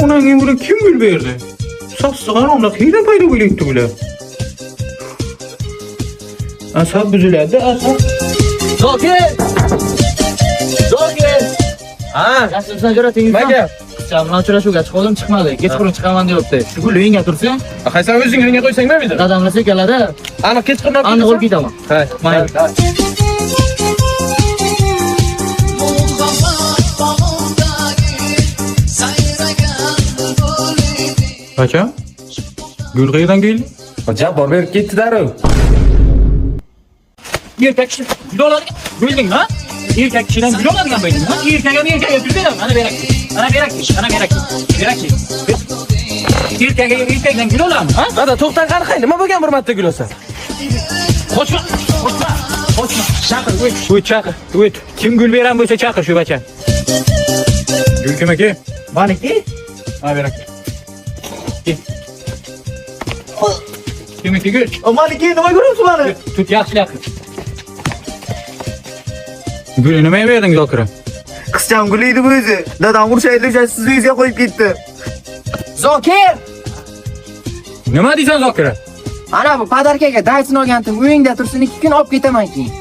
Ondan buna kim gül berdi? Sassıgan onda hile payda böyleydi bile. Asab büzülerdi, asab. Zokir! Ha, yaxshisidan jo'ratingiz. Nimaga? Qizchalar uchrashuvga chiqdim, chiqmadi. Kechqurun chiqaman deyapti. Shu uyingga tursin. Qaysan o'zing uyingga qo'ysang bo'lmaydi. Dadamlasa keladi. Aniq kechqurun olib Aniq olib ketaman. Ha, Mayli. Kaça? Gül qayerdan keldi? Hocam bor berib ketdi darrov. Erkak kishi gul oladi. Bildingmi, ha? Erkak kishidan gul oladigan bo'ldingmi? Erkakga turib mana berak. Mana berak. Erkakdan gul oladimi, ha? Dada to'xtan qarqay, nima bo'lgan bir marta gul olsa? Qochma. Chaqir, Chaqir, o't. Kim gül veren bo'lsa chaqir shu bacha. Gül kim aka? Maniki? Mana berak. Kim aka gül? Maniki, nima ko'ryapsiz meni? Tut yaxshi. Gül nima berding Zokir'a? Qizcham guliydi bu o'zi. Dadam urishaydi, o'sha sizni uyingizga qo'yib ketdi. Zokir! Nima deysan Zokir'a? Ana bu podarkaga Dyson olgandim, uyingda tursin, 2 kun olib ketaman keyin.